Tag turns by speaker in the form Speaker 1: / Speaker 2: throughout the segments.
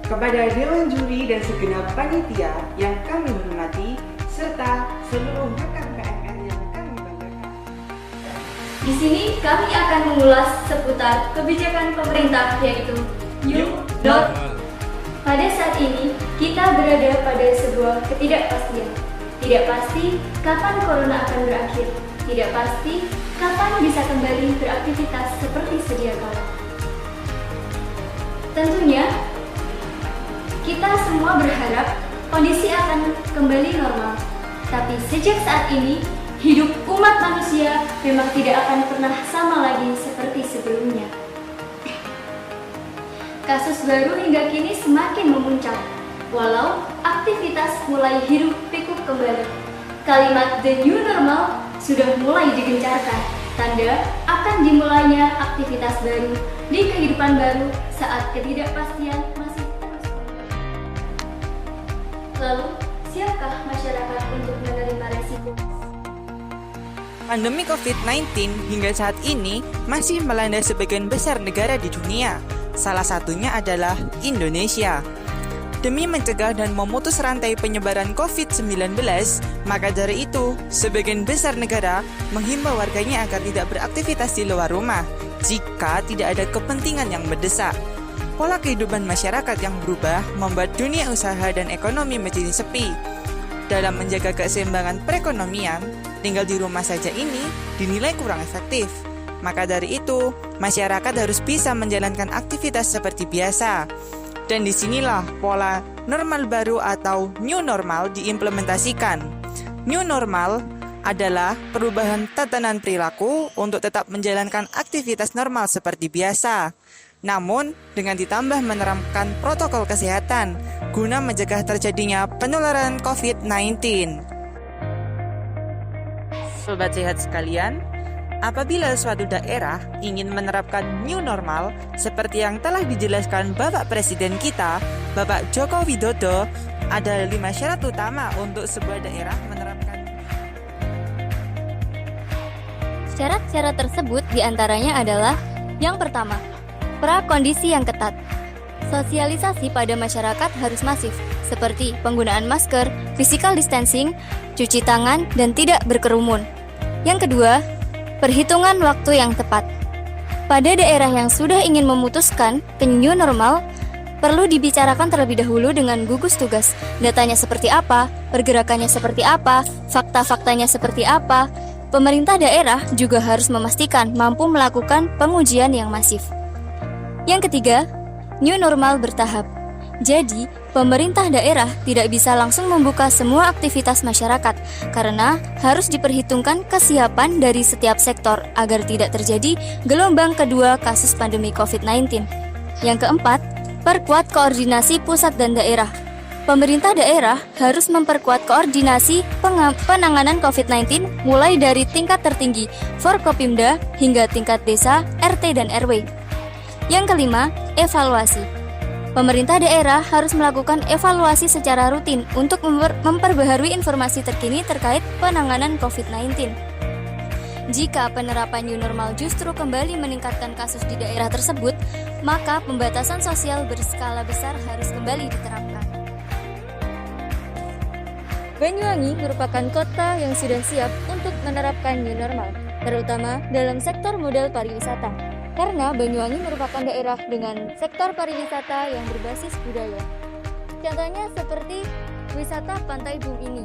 Speaker 1: kepada Dewan Juri dan segenap panitia yang kami hormati, serta seluruh rekan PMR yang kami banggakan.
Speaker 2: Di sini kami akan mengulas seputar kebijakan pemerintah yaitu New Normal. Pada saat ini, kita berada pada sebuah ketidakpastian. Tidak pasti kapan corona akan berakhir. Tidak pasti kapan bisa kembali beraktivitas seperti sedia kala. Tentunya, kita semua berharap kondisi akan kembali normal. Tapi sejak saat ini, hidup umat manusia memang tidak akan pernah sama lagi seperti sebelumnya. Kasus baru hingga kini semakin memuncak, walau aktivitas mulai hidup pikuk kembali. Kalimat the new normal sudah mulai digencarkan, tanda akan dimulainya aktivitas baru di kehidupan baru saat ketidakpastian masih terus meningkat. Lalu, siapkah masyarakat untuk menerima resiko?
Speaker 3: Pandemi COVID-19 hingga saat ini masih melanda sebagian besar negara di dunia. Salah satunya adalah Indonesia. Demi mencegah dan memutus rantai penyebaran COVID-19, maka dari itu, sebagian besar negara menghimbau warganya agar tidak beraktivitas di luar rumah jika tidak ada kepentingan yang mendesak. Pola kehidupan masyarakat yang berubah membuat dunia usaha dan ekonomi menjadi sepi. Dalam menjaga keseimbangan perekonomian, tinggal di rumah saja ini dinilai kurang efektif. Maka dari itu, masyarakat harus bisa menjalankan aktivitas seperti biasa. Dan disinilah pola normal baru atau new normal diimplementasikan. New normal adalah perubahan tatanan perilaku untuk tetap menjalankan aktivitas normal seperti biasa. Namun, dengan ditambah menerapkan protokol kesehatan guna mencegah terjadinya penularan COVID-19. Sobat sehat sekalian, apabila suatu daerah ingin menerapkan new normal seperti yang telah dijelaskan Bapak Presiden kita, Bapak Joko Widodo, ada 5 syarat utama untuk sebuah daerah menerapkan.
Speaker 2: Syarat-syarat tersebut diantaranya adalah yang pertama, prakondisi yang ketat. Sosialisasi pada masyarakat harus masif, seperti penggunaan masker, physical distancing, cuci tangan, dan tidak berkerumun. Yang kedua, perhitungan waktu yang tepat. Pada daerah yang sudah ingin memutuskan ke new normal, perlu dibicarakan terlebih dahulu dengan gugus tugas. Datanya seperti apa, pergerakannya seperti apa, fakta-faktanya seperti apa. Pemerintah daerah juga harus memastikan mampu melakukan pengujian yang masif. Yang ketiga, new normal bertahap. Jadi, pemerintah daerah tidak bisa langsung membuka semua aktivitas masyarakat karena harus diperhitungkan kesiapan dari setiap sektor agar tidak terjadi gelombang kedua kasus pandemi COVID-19. Yang keempat, perkuat koordinasi pusat dan daerah. Pemerintah daerah harus memperkuat koordinasi penanganan COVID-19 mulai dari tingkat tertinggi Forkopimda hingga tingkat desa, RT, dan RW. Yang kelima, evaluasi. Pemerintah daerah harus melakukan evaluasi secara rutin untuk memperbaharui informasi terkini terkait penanganan COVID-19. Jika penerapan new normal justru kembali meningkatkan kasus di daerah tersebut, maka pembatasan sosial berskala besar harus kembali diterapkan. Banyuwangi merupakan kota yang sudah siap untuk menerapkan new normal, terutama dalam sektor modal pariwisata. Karena Banyuwangi merupakan daerah dengan sektor pariwisata yang berbasis budaya. Contohnya seperti wisata Pantai Bum ini.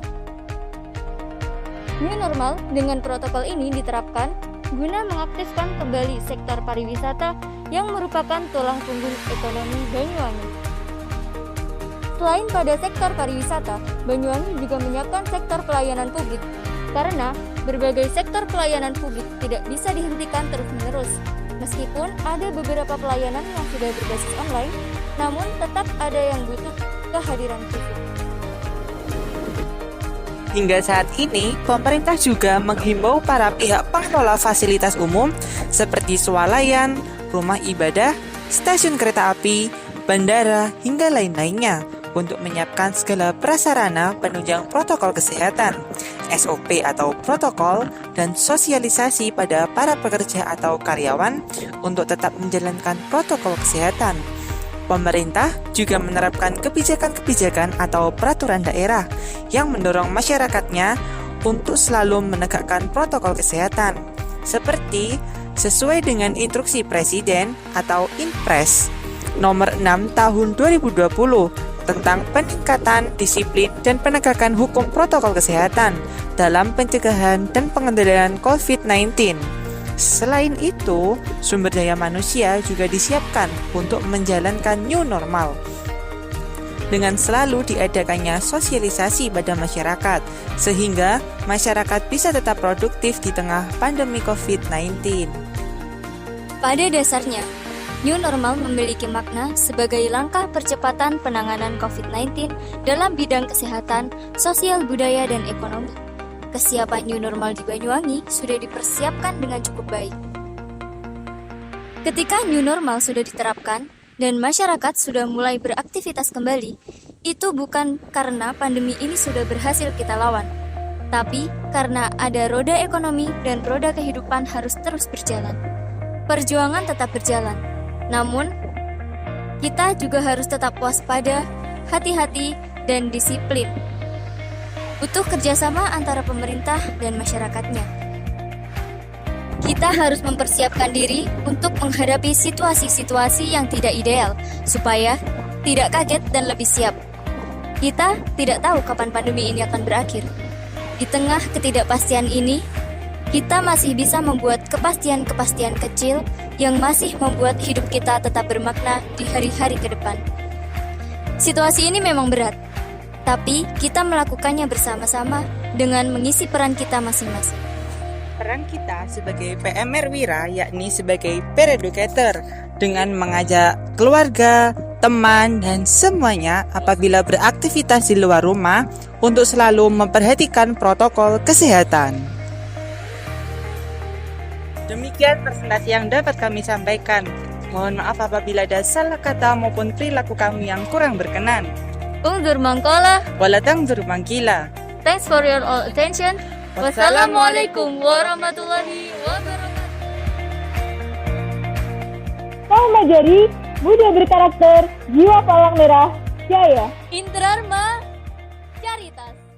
Speaker 2: New normal dengan protokol ini diterapkan guna mengaktifkan kembali sektor pariwisata yang merupakan tulang punggung ekonomi Banyuwangi. Selain pada sektor pariwisata, Banyuwangi juga menyiapkan sektor pelayanan publik. Karena berbagai sektor pelayanan publik tidak bisa dihentikan terus-menerus. Meskipun ada beberapa pelayanan yang sudah berbasis online, namun tetap ada yang butuh kehadiran fisik.
Speaker 3: Hingga saat ini, pemerintah juga menghimbau para pihak pengelola fasilitas umum seperti swalayan, rumah ibadah, stasiun kereta api, bandara, hingga lain-lainnya untuk menyiapkan segala prasarana penunjang protokol kesehatan, SOP atau protokol, dan sosialisasi pada para pekerja atau karyawan untuk tetap menjalankan protokol kesehatan. Pemerintah juga menerapkan kebijakan-kebijakan atau peraturan daerah yang mendorong masyarakatnya untuk selalu menegakkan protokol kesehatan, seperti sesuai dengan instruksi Presiden atau Inpres nomor 6 tahun 2020 tentang peningkatan disiplin dan penegakan hukum protokol kesehatan dalam pencegahan dan pengendalian COVID-19. Selain itu, sumber daya manusia juga disiapkan untuk menjalankan new normal dengan selalu diadakannya sosialisasi pada masyarakat, sehingga masyarakat bisa tetap produktif di tengah pandemi COVID-19.
Speaker 2: Pada dasarnya, new normal memiliki makna sebagai langkah percepatan penanganan COVID-19 dalam bidang kesehatan, sosial, budaya, dan ekonomi. Kesiapan new normal di Banyuwangi sudah dipersiapkan dengan cukup baik. Ketika new normal sudah diterapkan dan masyarakat sudah mulai beraktivitas kembali, itu bukan karena pandemi ini sudah berhasil kita lawan, tapi karena ada roda ekonomi dan roda kehidupan harus terus berjalan. Perjuangan tetap berjalan, namun kita juga harus tetap waspada, hati-hati, dan disiplin. Butuh kerjasama antara pemerintah dan masyarakatnya. Kita harus mempersiapkan diri untuk menghadapi situasi-situasi yang tidak ideal, supaya tidak kaget dan lebih siap. Kita tidak tahu kapan pandemi ini akan berakhir. Di tengah ketidakpastian ini, kita masih bisa membuat kepastian-kepastian kecil yang masih membuat hidup kita tetap bermakna di hari-hari ke depan. Situasi ini memang berat, tapi kita melakukannya bersama-sama dengan mengisi peran kita masing-masing.
Speaker 3: Peran kita sebagai PMR Wira yakni sebagai peer educator dengan mengajak keluarga, teman, dan semuanya apabila beraktivitas di luar rumah untuk selalu memperhatikan protokol kesehatan. Demikian presentasi yang dapat kami sampaikan. Mohon maaf apabila ada salah kata maupun perilaku kami yang kurang berkenan.
Speaker 2: Unzur mangkala.
Speaker 3: Walatang mangkila.
Speaker 2: Thanks for your all attention. Wassalamualaikum warahmatullahi wabarakatuh.
Speaker 4: Kaum Majari, Budi berkarakter, jiwa palang merah, jaya.
Speaker 2: Intrarma Caritas.